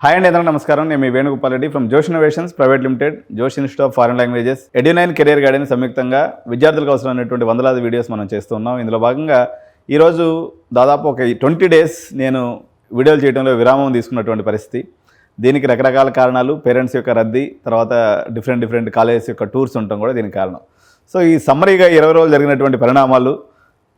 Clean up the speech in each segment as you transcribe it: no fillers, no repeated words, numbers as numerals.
Hi అండి, అందరూ నమస్కారం. నేను మీ Venugopal Reddy from Josh innovations private limited, Josh institute of foreign languages, ఎడ్యు9 కెరియర్ గైడెన్స్ సంయుక్తంగా విద్యార్థులకు అవసరమైనటువంటి వందలాది వీడియోస్ మనం చేస్తున్నాం. ఇందులో భాగంగా ఈరోజు దాదాపు ఒక 20 డేస్ నేను వీడియోలు చేయడంలో విరామం తీసుకున్నటువంటి పరిస్థితి. దీనికి రకరకాల కారణాలు, పేరెంట్స్ యొక్క రద్దీ, తర్వాత డిఫరెంట్ కాలేజెస్ యొక్క టూర్స్ ఉండటం కూడా దీనికి కారణం. సో ఈ సమ్మరీగా 20 రోజులు జరిగినటువంటి పరిణామాలు,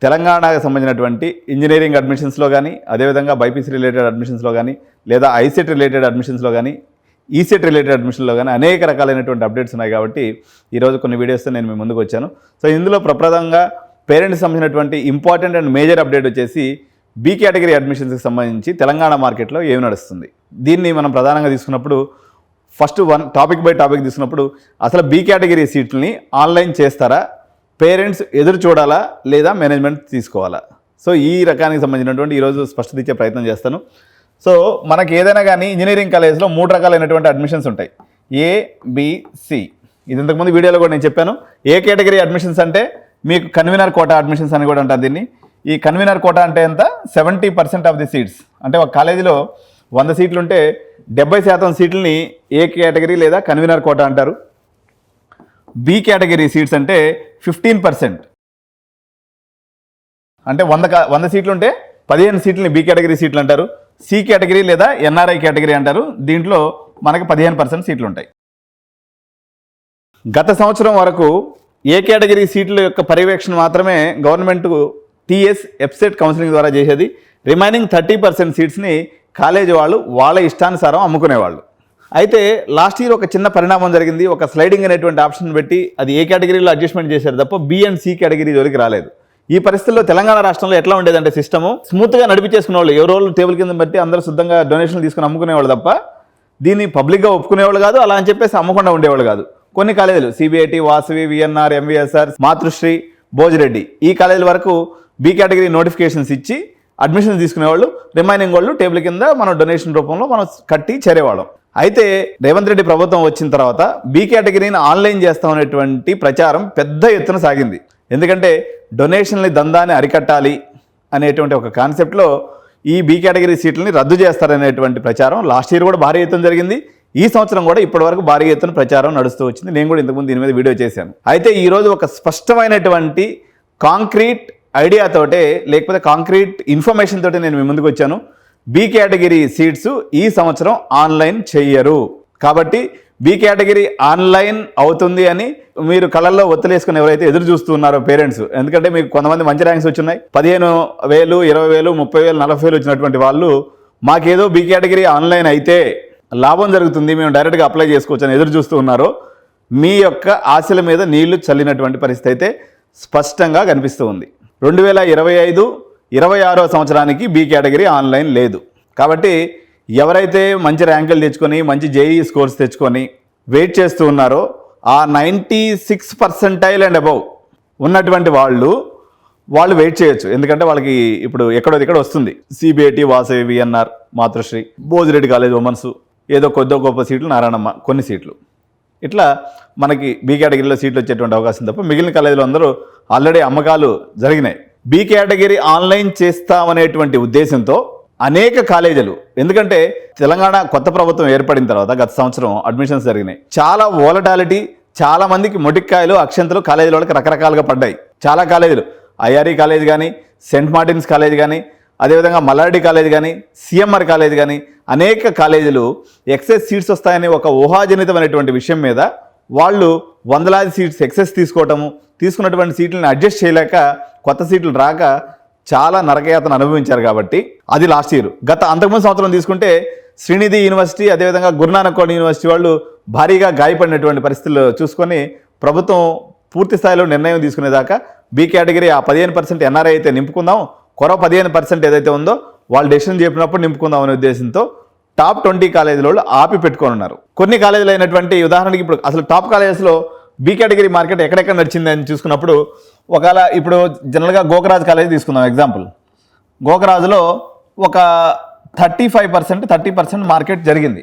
తెలంగాణకు సంబంధించినటువంటి ఇంజనీరింగ్ అడ్మిషన్స్లో కానీ, అదేవిధంగా బైపీసీ రిలేటెడ్ అడ్మిషన్స్లో కానీ, లేదా ఐసెట్ రిలేటెడ్ అడ్మిషన్స్లో కానీ, ఈసెట్ రిలేటెడ్ అడ్మిషన్లో కానీ అనేక రకాలైనటువంటి అప్డేట్స్ ఉన్నాయి. కాబట్టి ఈరోజు కొన్ని వీడియోస్తో నేను మీ ముందుకు వచ్చాను. సో ఇందులో ప్రప్రదంగా పేరెంట్స్ సంబంధించినటువంటి ఇంపార్టెంట్ అండ్ మేజర్ అప్డేట్ వచ్చేసి బీ కేటగిరీ అడ్మిషన్స్కి సంబంధించి తెలంగాణ మార్కెట్లో ఏమి నడుస్తుంది. దీన్ని మనం ప్రధానంగా తీసుకున్నప్పుడు ఫస్ట్ టాపిక్ బై టాపిక్ తీసుకున్నప్పుడు అసలు బీ కేటగిరీ సీట్లని ఆన్లైన్ చేస్తారా, పేరెంట్స్ ఎదురు చూడాలా లేదా మేనేజ్మెంట్ తీసుకోవాలా? సో ఈ రకానికి సంబంధించినటువంటి ఈరోజు స్పష్టత ఇచ్చే ప్రయత్నం చేస్తాను. సో మనకి ఏదైనా కానీ ఇంజనీరింగ్ కాలేజ్లో 3 రకాలైనటువంటి అడ్మిషన్స్ ఉంటాయి, ఏ, బి, సి. ఇది ఇంతకుముందు వీడియోలో కూడా నేను చెప్పాను. ఏ కేటగిరీ అడ్మిషన్స్ అంటే మీకు కన్వీనర్ కోటా అడ్మిషన్స్ అని కూడా అంటారు దీన్ని. ఈ కన్వీనర్ కోటా అంటే ఎంత? 70% ఆఫ్ ది సీట్స్. అంటే ఒక కాలేజీలో 100 సీట్లు ఉంటే 70% సీట్లని ఏ కేటగిరీ లేదా కన్వీనర్ కోటా అంటారు. బి కేటగిరీ సీట్స్ అంటే 15%. అంటే 100 సీట్లు ఉంటే 15 సీట్లని బి కేటగిరీ సీట్లు అంటారు. సి కేటగిరీ లేదా ఎన్ఆర్ఐ కేటగిరీ అంటారు. దీంట్లో మనకి 15% సీట్లు ఉంటాయి. గత సంవత్సరం వరకు ఏ కేటగిరీ సీట్ల యొక్క పర్యవేక్షణ మాత్రమే గవర్నమెంట్ టీఎస్ ఎఫ్సెట్ కౌన్సిలింగ్ ద్వారా చేసేది. రిమైనింగ్ 30% సీట్స్ని కాలేజీ వాళ్ళు వాళ్ళ ఇష్టానుసారం అమ్ముకునేవాళ్ళు. అయితే లాస్ట్ ఇయర్ ఒక చిన్న పరిణామం జరిగింది. ఒక స్లైడింగ్ అనేటువంటి ఆప్షన్ పెట్టి అది ఏ కేటగిరీలో అడ్జస్ట్మెంట్ చేశారు తప్ప బి అండ్ సి కేటగిరీ జోలికి రాలేదు. ఈ పరిస్థితుల్లో తెలంగాణ రాష్ట్రంలో ఎట్లా ఉండేదంటే సిస్టము స్మూత్గా నడిపించేసుకునే వాళ్ళు, ఎవరో టేబుల్ కింద బట్టి అందరూ శుద్ధంగా డొనేషన్లు తీసుకుని అమ్ముకునేవాళ్ళు తప్ప దీన్ని పబ్లిక్గా ఒప్పుకునేవాళ్ళు కాదు. అలా అని చెప్పేసి అమ్మకుండా ఉండేవాళ్ళు కాదు. కొన్ని కాలేజీలు CBIT, Vasavi, VNR, MVSR, Matrusri, Bhojireddy ఈ కాలేజీల వరకు బి కేటగిరీ నోటిఫికేషన్స్ ఇచ్చి అడ్మిషన్స్ తీసుకునేవాళ్ళు. రిమైనింగ్ వాళ్ళు టేబుల్ కింద మనం డొనేషన్ రూపంలో మనం కట్టి చేరేవాళ్ళం. అయితే రేవంత్ రెడ్డి ప్రభుత్వం వచ్చిన తర్వాత బీ కేటగిరీని ఆన్లైన్ చేస్తామనేటువంటి ప్రచారం పెద్ద ఎత్తున సాగింది. ఎందుకంటే డొనేషన్ల దందాన్ని అరికట్టాలి అనేటువంటి ఒక కాన్సెప్ట్లో ఈ బీ కేటగిరీ సీట్లని రద్దు చేస్తారనేటువంటి ప్రచారం లాస్ట్ ఇయర్ కూడా భారీ ఎత్తున జరిగింది. ఈ సంవత్సరం కూడా ఇప్పటివరకు భారీ ఎత్తున ప్రచారం నడుస్తూ వచ్చింది. నేను కూడా ఇంతకుముందు దీని మీద వీడియో చేశాను. అయితే ఈరోజు ఒక స్పష్టమైనటువంటి కాంక్రీట్ ఐడియాతోటే, లేకపోతే కాంక్రీట్ ఇన్ఫర్మేషన్ తోటి నేను మీ ముందుకు వచ్చాను. బీ కేటగిరీ సీట్స్ ఈ సంవత్సరం ఆన్లైన్ చెయ్యరు. కాబట్టి బీ కేటగిరీ ఆన్లైన్ అవుతుంది అని మీరు కళ్ళల్లో ఒత్తిలేసుకుని ఎవరైతే ఎదురు చూస్తున్నారో పేరెంట్స్, ఎందుకంటే మీకు కొంతమంది మంచి ర్యాంక్స్ వచ్చినాయి, 15,000, 20,000, 30,000, 40,000 వచ్చినటువంటి వాళ్ళు మాకేదో బీ కేటగిరీ ఆన్లైన్ అయితే లాభం జరుగుతుంది, మేము డైరెక్ట్గా అప్లై చేసుకోవచ్చు అని ఎదురు చూస్తూ ఉన్నారో మీ యొక్క ఆశల మీద నీళ్లు చల్లినటువంటి పరిస్థితి అయితే స్పష్టంగా కనిపిస్తూ ఉంది. 2025-26వ సంవత్సరానికి బీ కేటగిరీ ఆన్లైన్ లేదు. కాబట్టి ఎవరైతే మంచి ర్యాంకులు తెచ్చుకొని మంచి జేఈ స్కోర్స్ తెచ్చుకొని వెయిట్ చేస్తూ ఉన్నారో ఆ 96% అండ్ అబవ్ ఉన్నటువంటి వాళ్ళు వెయిట్ చేయొచ్చు. ఎందుకంటే వాళ్ళకి ఇప్పుడు ఎక్కడో వస్తుంది. CBIT, Vasavi, VNR, Matrusri, Bhojireddy college women's, ఏదో కొద్దో గొప్ప సీట్లు, నారాయణమ్మ కొన్ని సీట్లు, ఇట్లా మనకి బీ కేటగిరీలో సీట్లు వచ్చేటువంటి అవకాశం తప్ప మిగిలిన కాలేజీలో అందరూ ఆల్రెడీ అమ్మకాలు జరిగినాయి. బీ కేటగిరీ ఆన్లైన్ చేస్తామనేటువంటి ఉద్దేశంతో అనేక కాలేజీలు, ఎందుకంటే తెలంగాణ కొత్త ప్రభుత్వం ఏర్పడిన తర్వాత గత సంవత్సరం అడ్మిషన్స్ జరిగినాయి. చాలా వోలటాలిటీ, చాలా మందికి మొటిక్కాయలు, అక్షంతలు కాలేజీల వాళ్ళకి రకరకాలుగా పడ్డాయి. చాలా కాలేజీలు, ఐఆర్ఈ కాలేజ్ కానీ, సెయింట్ మార్టిన్స్ కాలేజ్ కానీ, అదేవిధంగా మల్లారెడ్డి కాలేజ్ కానీ, సిఎంఆర్ కాలేజ్ కానీ అనేక కాలేజీలు ఎక్సెస్ సీట్స్ వస్తాయని ఒక ఊహాజనితమైనటువంటి విషయం మీద వాళ్ళు వందలాది సీట్స్ ఎక్సెస్ తీసుకున్నటువంటి సీట్లను అడ్జస్ట్ చేయలేక కొత్త సీట్లు రాక చాలా నరకయాతను అనుభవించారు. కాబట్టి అది లాస్ట్ ఇయర్. అంతకుముందు సంవత్సరం తీసుకుంటే శ్రీనిధి యూనివర్సిటీ, అదేవిధంగా గురునానక్ కాలేజ్ యూనివర్సిటీ వాళ్ళు భారీగా గాయపడినటువంటి పరిస్థితులు చూసుకొని ప్రభుత్వం పూర్తి స్థాయిలో నిర్ణయం తీసుకునేదాకా బీ కేటగిరీ ఆ 15% ఎన్ఆర్ఐ అయితే నింపుకుందాం, కొరవ 15% ఏదైతే ఉందో వాళ్ళు డెసిషన్ చెప్పినప్పుడు నింపుకుందాం అనే ఉద్దేశంతో టాప్ 20 కాలేజీలో ఆపి పెట్టుకొని ఉన్నారు. కొన్ని కాలేజీలు అయినటువంటి ఉదాహరణకి ఇప్పుడు అసలు టాప్ కాలేజెస్లో బీ కేటగిరీ మార్కెట్ ఎక్కడెక్కడ నడిచింది అని చూసుకున్నప్పుడు ఒకవేళ ఇప్పుడు జనరల్గా గోకరాజ్ కాలేజ్ తీసుకుందాం ఎగ్జాంపుల్. గోకరాజులో ఒక 30% మార్కెట్ జరిగింది.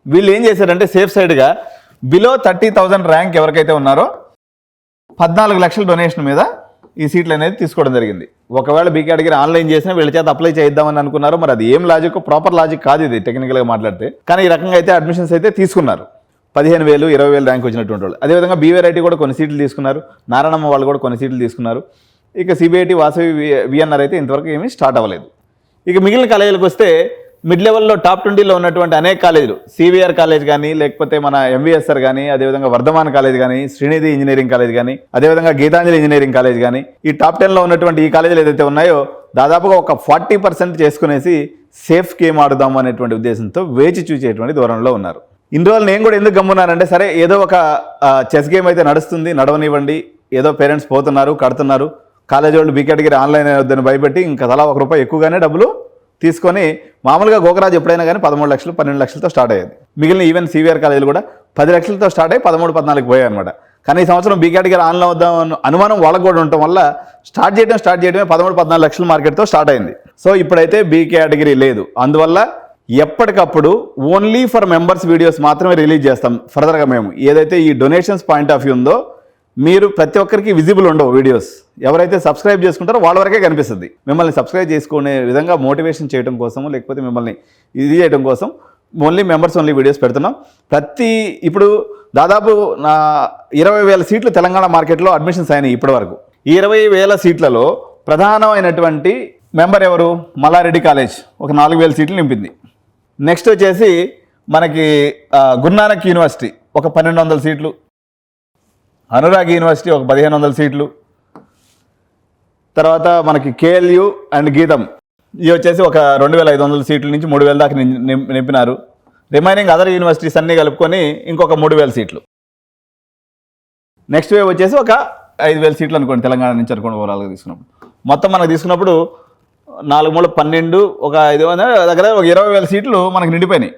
వీళ్ళు ఏం చేశారంటే సేఫ్ సైడ్గా బిలో 30,000 ర్యాంక్ ఎవరికైతే ఉన్నారో 14 లక్షల డొనేషన్ మీద ఈ సీట్లు అనేది తీసుకోవడం జరిగింది. ఒకవేళ బీ కేటగిరీ ఆన్లైన్ చేసినా వీళ్ళ చేత అప్లై చేద్దామని అనుకున్నారు. మరి అది ఏం లాజిక్, ప్రాపర్ లాజిక్ కాదు ఇది టెక్నికల్గా మాట్లాడితే. కానీ ఈ రకంగా అయితే అడ్మిషన్స్ అయితే తీసుకున్నారు. 15,000, 20,000 ర్యాంక్ వచ్చినటువంటి వాళ్ళు. అదేవిధంగా బీవైఐటీ కూడా కొన్ని సీట్లు తీసుకున్నారు. నారాయణమ్మ వాళ్ళు కూడా కొన్ని సీట్లు తీసుకున్నారు. ఇక సిబిఐటి, వాసవి, విఎన్ఆర్ అయితే ఇంతవరకు ఏమీ స్టార్ట్ అవ్వలేదు. ఇక మిగిలిన కాలేజీలకు వస్తే మిడ్ లెవెల్లో టాప్ 20లో ఉన్నటువంటి అనేక కాలేజీలు, సివిఆర్ కాలేజ్ కానీ, లేకపోతే మన ఎంవిఎస్ఆర్ కానీ, అదేవిధంగా వర్ధమాన్ కాలేజ్ కానీ, శ్రీనిధి ఇంజనీరింగ్ కాలేజ్ కానీ, అదేవిధంగా గీతాంజలి ఇంజనీరింగ్ కాలేజ్ కానీ, ఈ టాప్ 10లో ఉన్నటువంటి ఈ కాలేజీలు ఏదైతే ఉన్నాయో దాదాపుగా ఒక 40% చేసుకునేసి సేఫ్ గేమ్ ఆడుదాము అనేటువంటి ఉద్దేశంతో వేచి చూసేటువంటి ధోరణిలో ఉన్నారు. ఇన్ని రోజులు నేను కూడా ఎందుకు గమ్మున్నానంటే, సరే ఏదో ఒక చెస్ గేమ్ అయితే నడుస్తుంది, నడవనివ్వండి, ఏదో పేరెంట్స్ పోతున్నారు, కడుతున్నారు, కాలేజీ వాళ్ళు బీ కేటగిరీ ఆన్లైన్ వద్దని భయపెట్టి ఇంకా తలా ₹1 ఎక్కువగానే డబ్బులు తీసుకొని, మామూలుగా గోకరాజు ఎప్పుడైనా కానీ 13 లక్షలు 12 లక్షలతో స్టార్ట్ అయ్యేది. మిగిలిన ఈవెన్ సివిఆర్ కాలేజీలు కూడా 10 లక్షలతో స్టార్ట్ అయ్యి 13-14 పోయాయి అనమాట. కానీ ఈ సంవత్సరం బీ కేటగిరీ ఆన్లైన్ వద్దాం అనుమానం వాళ్ళకు కూడా ఉండటం వల్ల స్టార్ట్ చేయడమే 13-14 లక్షల మార్కెట్తో స్టార్ట్ అయింది. సో ఇప్పుడైతే బీ కేటగిరీ లేదు. అందువల్ల ఎప్పటికప్పుడు ఓన్లీ ఫర్ మెంబర్స్ వీడియోస్ మాత్రమే రిలీజ్ చేస్తాం. ఫర్దర్గా మేము ఏదైతే ఈ డొనేషన్స్ పాయింట్ ఆఫ్ వ్యూ ఉందో, మీరు ప్రతి ఒక్కరికి విజిబుల్ ఉండవు వీడియోస్. ఎవరైతే సబ్స్క్రైబ్ చేసుకుంటారో వాళ్ళ వరకే కనిపిస్తుంది. మిమ్మల్ని సబ్స్క్రైబ్ చేసుకునే విధంగా మోటివేషన్ చేయడం కోసము, లేకపోతే మిమ్మల్ని ఇది చేయడం కోసం ఓన్లీ మెంబర్స్ ఓన్లీ వీడియోస్ పెడుతున్నాం. ఇప్పుడు దాదాపు 20,000 సీట్లు తెలంగాణ మార్కెట్లో అడ్మిషన్స్ అయినాయి ఇప్పటి వరకు. ఈ 20,000 సీట్లలో ప్రధానమైనటువంటి మెంబర్ ఎవరు? మల్లారెడ్డి కాలేజ్ ఒక 4,000 సీట్లు నింపింది. నెక్స్ట్ వచ్చేసి మనకి గురునానక్ యూనివర్సిటీ ఒక 1,200 సీట్లు, అనురాగ్ యూనివర్సిటీ ఒక 1,500 సీట్లు, తర్వాత మనకి కేఎల్యు అండ్ గీతం ఇవి వచ్చేసి ఒక 2,500 సీట్ల నుంచి 3,000 దాకా నింపినారు. రిమైనింగ్ అదర్ యూనివర్సిటీస్ అన్నీ కలుపుకొని ఇంకొక 3,000 సీట్లు. నెక్స్ట్ వేవ్ వచ్చేసి ఒక 5,000 సీట్లు అనుకోండి, తెలంగాణ నుంచి అనుకోండి. ఓవరాల్గా తీసుకున్నప్పుడు మొత్తం మనకు తీసుకున్నప్పుడు 4×3 = 12, ఒక 500 దగ్గర ఒక 20,000 సీట్లు మనకు నిండిపోయినాయి.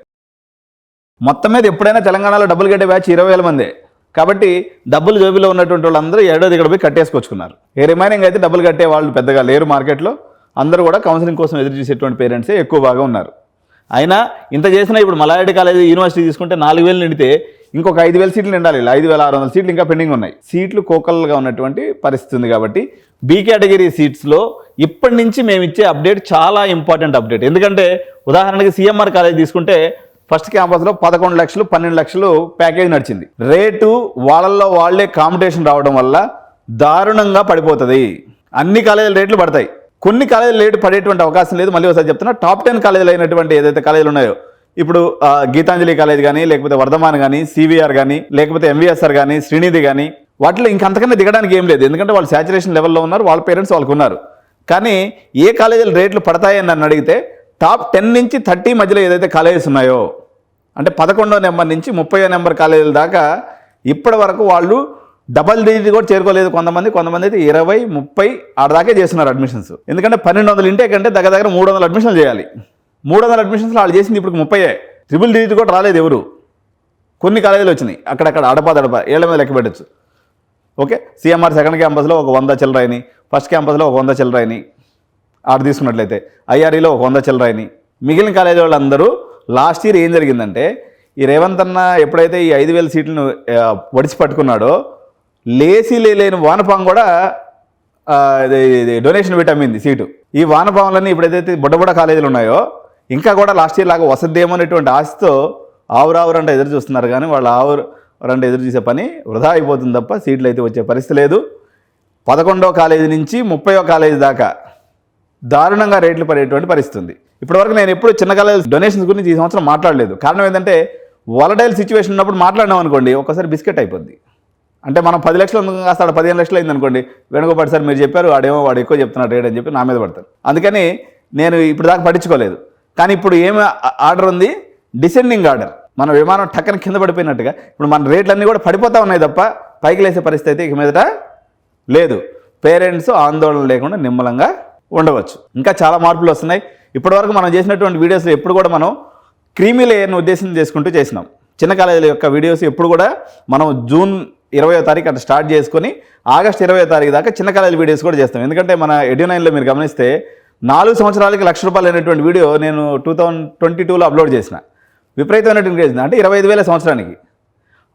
మొత్తం మీద ఎప్పుడైనా తెలంగాణలో డబ్బులు కట్టే బ్యాచ్ 20,000 మందే. కాబట్టి డబ్బులు జోబిలో ఉన్నటువంటి వాళ్ళందరూ ఏడో దిగడ పోయి కట్టేసుకొచ్చుకున్నారు. రిమైనింగ్ అయితే డబ్బులు కట్టే వాళ్ళు పెద్దగా లేరు మార్కెట్లో. అందరూ కూడా కౌన్సిలింగ్ కోసం ఎదురు చూసేటువంటి పేరెంట్సే ఎక్కువ బాగా ఉన్నారు. అయినా ఇంత చేసినా ఇప్పుడు మల్లారెడ్డి కాలేజ్ యూనివర్సిటీ తీసుకుంటే 4,000 నిండితే ఇంకొక 5,000 సీట్లు నిండాలి. 5,600 సీట్లు ఇంకా పెండింగ్ ఉన్నాయి. సీట్లు కోకల్గా ఉన్నటువంటి పరిస్థితి ఉంది. కాబట్టి బీ కేటగిరీ సీట్స్లో ఇప్పటి నుంచి మేము ఇచ్చే అప్డేట్ చాలా ఇంపార్టెంట్ అప్డేట్. ఎందుకంటే ఉదాహరణకి సిఎంఆర్ కాలేజ్ తీసుకుంటే ఫస్ట్ క్యాంపస్లో 11 లక్షలు 12 లక్షలు ప్యాకేజ్ నడిచింది. రేటు వాళ్ళల్లో వాళ్ళే కాంపిటీషన్ రావడం వల్ల దారుణంగా పడిపోతుంది. అన్ని కాలేజీల రేట్లు పడతాయి, కొన్ని కాలేజీల రేటు పడేటువంటి అవకాశం లేదు. మళ్ళీ ఒకసారి చెప్తున్నా, టాప్ 10 కాలేజీలు అయినటువంటి ఏదైతే కాలేజీలు ఉన్నాయో, ఇప్పుడు గీతాంజలి కాలేజ్ కానీ, లేకపోతే వర్ధమాన్ కానీ, సివిఆర్ కానీ, లేకపోతే ఎంవిఎస్ఆర్ కానీ, శ్రీనిధి కానీ, వాటిలో ఇంకంతకన్నా దిగడానికి ఏం లేదు. ఎందుకంటే వాళ్ళు శాచురేషన్ లెవెల్లో ఉన్నారు, వాళ్ళ పేరెంట్స్ వాళ్ళకు ఉన్నారు. కానీ ఏ కాలేజీల రేట్లు పడతాయని నన్ను అడిగితే టాప్ 10 నుంచి 30 మధ్యలో ఏదైతే కాలేజెస్ ఉన్నాయో, అంటే 11వ నెంబర్ నుంచి 30వ నెంబర్ కాలేజీల దాకా ఇప్పటి వరకు వాళ్ళు డబల్ డిజిట్ కూడా చేరుకోలేదు. కొంతమంది అయితే 20, 30 ఆడదాకే చేస్తున్నారు అడ్మిషన్స్. ఎందుకంటే 1,200 ఇంటేక్ అంటే దగ్గర 300 అడ్మిషన్లు చేయాలి. 300 అడ్మిషన్స్లో వాళ్ళు చేసింది ఇప్పుడు 30. ట్రిపుల్ డిజిట్ కూడా రాలేదు ఎవరు. కొన్ని కాలేజీలు వచ్చినాయి అక్కడక్కడ అడపా ఏళ్ల మీద లెక్క పెట్టచ్చు. ఓకే, సిఎంఆర్ సెకండ్ క్యాంపస్లో ఒక 100 చిల్లరాయిని, ఫస్ట్ క్యాంపస్లో ఒక 100 చిల్లరాయిని ఆడ తీసుకున్నట్లయితే, ఐఆర్ఈలో ఒక 100 చిల్లరాయిని. మిగిలిన కాలేజీ వాళ్ళందరూ లాస్ట్ ఇయర్ ఏం జరిగిందంటే, ఈ రేవంత్ అన్న ఎప్పుడైతే ఈ 5,000 సీట్లను వడిచి పట్టుకున్నాడో, లేని వానపాము కూడా డొనేషన్ పెట్టి అమ్మింది సీటు. ఈ వానపాములన్నీ ఇప్పుడైతే బుడ్డ కాలేజీలు ఉన్నాయో ఇంకా కూడా లాస్ట్ ఇయర్ లాగా వసద్దేమో అనేటువంటి ఆశతో ఆవురావురంటే ఎదురు చూస్తున్నారు. కానీ వాళ్ళు ఆవురంటే ఎదురు చూసే పని వృధా అయిపోతుంది తప్ప సీట్లు అయితే వచ్చే పరిస్థితి లేదు. 11వ కాలేజీ నుంచి 30వ కాలేజీ దాకా దారుణంగా రేట్లు పడేటువంటి పరిస్థితి ఉంది. ఇప్పటివరకు నేను ఎప్పుడు చిన్న కాలేజ్ డొనేషన్స్ గురించి ఈ సంవత్సరం మాట్లాడలేదు. కారణం ఏంటంటే, వాలటైల్ సిచ్యువేషన్ ఉన్నప్పుడు మాట్లాడినాం అనుకోండి, ఒక్కసారి బిస్కెట్ అయిపోద్ది. అంటే మనం 10 లక్షలు కాస్త 15 లక్షలు అయింది అనుకోండి, వేణుగోపాల్ సార్ మీరు చెప్పారు, వాడు ఎక్కువ చెప్తున్నాడు రేట్ అని చెప్పి నా మీద పడతారు. అందుకని నేను ఇప్పుడు దాకా పట్టించుకోలేదు. కానీ ఇప్పుడు ఏమి ఆర్డర్ ఉంది? Descending order. మన విమానం టక్కన కింద పడిపోయినట్టుగా ఇప్పుడు మన రేట్లన్నీ కూడా పడిపోతూ ఉన్నాయి తప్ప పైకి లేసే పరిస్థితి అయితే ఇక మీదట లేదు. పేరెంట్స్ ఆందోళన లేకుండా నిమ్మలంగా ఉండవచ్చు. ఇంకా చాలా మార్పులు వస్తున్నాయి. ఇప్పటివరకు మనం చేసినటువంటి వీడియోస్లో ఎప్పుడు కూడా మనం క్రీమీ లేయర్ని ఉద్దేశం చేసుకుంటూ చేసినాం. చిన్న కాలేజీల యొక్క వీడియోస్ ఎప్పుడు కూడా మనం జూన్ 20వ తారీఖు అట్లా స్టార్ట్ చేసుకొని ఆగస్ట్ 20వ తారీఖు దాకా చిన్న కాలేజీ వీడియోస్ కూడా చేస్తాం. ఎందుకంటే మన ఎడ్యునైన్లో మీరు గమనిస్తే 4 సంవత్సరాలకి ₹1,00,000 అయినటువంటి వీడియో నేను 2022లో అప్లోడ్ చేసిన. విపరీతమైనటువంటి చేసిన అంటే 25,000 సంవత్సరానికి.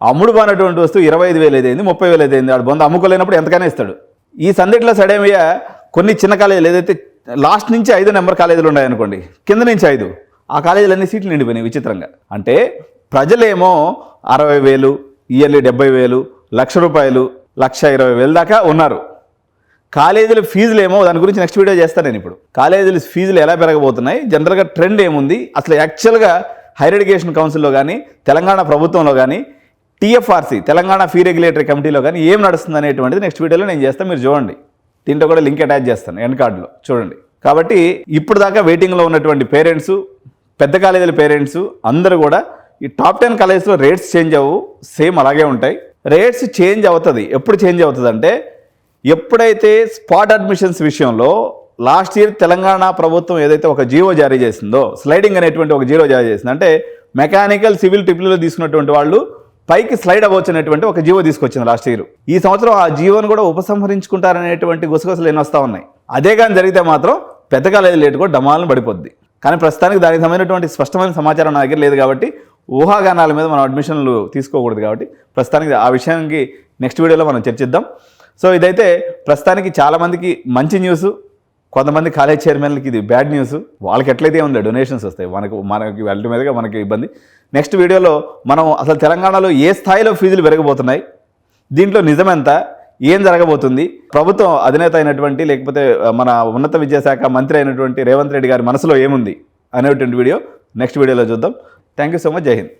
అమ్ముడు పోయినటువంటి వస్తువు 25,000 ఏదైంది, 30,000 ఏదైంది. వాడు బొంద అమ్ముకోలేనప్పుడు ఎంతకైనా ఇస్తాడు. ఈ సందిట్లో సడేమియా కొన్ని చిన్న కాలేజీలు ఏదైతే లాస్ట్ నుంచి 5 నెంబర్ కాలేజీలు ఉన్నాయనుకోండి, కింద నుంచి 5, ఆ కాలేజీలన్నీ సీట్లు నిండిపోయినాయి విచిత్రంగా. అంటే ప్రజలేమో 60,000, ఇయర్లీ 70,000, ₹1,00,000, ₹1,20,000 దాకా ఉన్నారు. కాలేజీల ఫీజులు ఏమో దాని గురించి నెక్స్ట్ వీడియో చేస్తాను నేను. ఇప్పుడు కాలేజీల ఫీజులు ఎలా పెరగబోతున్నాయి, జనరల్గా ట్రెండ్ ఏముంది, అసలు యాక్చువల్గా హైయర్ ఎడ్యుకేషన్ కౌన్సిల్లో కానీ తెలంగాణ ప్రభుత్వంలో కానీ టీఎఫ్ఆర్సీ తెలంగాణ ఫీ రెగ్యులేటరీ కమిటీలో కానీ ఏం నడుస్తుంది అనేటువంటిది నెక్స్ట్ వీడియోలో నేను చేస్తాను, మీరు చూడండి. దీంట్లో కూడా లింక్ అటాచ్ చేస్తాను ఎండ్ కార్డులో చూడండి. కాబట్టి ఇప్పుడు దాకా వెయిటింగ్లో ఉన్నటువంటి పేరెంట్స్, పెద్ద కాలేజీల పేరెంట్స్ అందరూ కూడా ఈ టాప్ 10 కాలేజెస్లో రేట్స్ చేంజ్ అవ్వు, సేమ్ అలాగే ఉంటాయి. రేట్స్ చేంజ్ అవుతుంది. ఎప్పుడు చేంజ్ అవుతుంది అంటే ఎప్పుడైతే స్పాట్ అడ్మిషన్స్ విషయంలో లాస్ట్ ఇయర్ తెలంగాణ ప్రభుత్వం ఏదైతే ఒక జీవో జారీ చేసిందో, స్లైడింగ్ అనేటువంటి ఒక జీవో జారీ చేసింది, అంటే మెకానికల్ సివిల్ ట్రిపుల్లో తీసుకున్నటువంటి వాళ్ళు పైకి స్లైడ్ అవ్వచ్చు అనేటువంటి ఒక జీవో తీసుకొచ్చింది లాస్ట్ ఇయర్. ఈ సంవత్సరం ఆ జీవోను కూడా ఉపసంహరించుకుంటారనేటువంటి గుసగుసలు ఎన్ని వస్తూ ఉన్నాయి. అదే కానీ జరిగితే మాత్రం పెద్ద కాలేజీ రేటు కూడా డమాలను పడిపోద్ది. కానీ ప్రస్తుతానికి దానికి సంబంధించినటువంటి స్పష్టమైన సమాచారం నా దగ్గర లేదు కాబట్టి ఊహాగానాల మీద మనం అడ్మిషన్లు తీసుకోకూడదు. కాబట్టి ప్రస్తుతానికి ఆ విషయానికి నెక్స్ట్ వీడియోలో మనం చర్చిద్దాం. సో ఇదైతే ప్రస్తుతానికి చాలామందికి మంచి న్యూస్, కొంతమంది కాలేజ్ చైర్మన్లకి ఇది బ్యాడ్ న్యూస్. వాళ్ళకి ఎట్లయితే ఉంది డొనేషన్స్ వస్తాయి, మనకి వాటి మీదుగా మనకి ఇబ్బంది. నెక్స్ట్ వీడియోలో మనం అసలు తెలంగాణలో ఏ స్థాయిలో ఫీజులు పెరగబోతున్నాయి, దీంట్లో నిజమెంత, ఏం జరగబోతుంది, ప్రభుత్వం అధినేత అయినటువంటి లేకపోతే మన ఉన్నత విద్యాశాఖ మంత్రి అయినటువంటి రేవంత్ రెడ్డి గారి మనసులో ఏముంది అనేటువంటి వీడియో నెక్స్ట్ వీడియోలో చూద్దాం. Thank you so much. జై హింద్.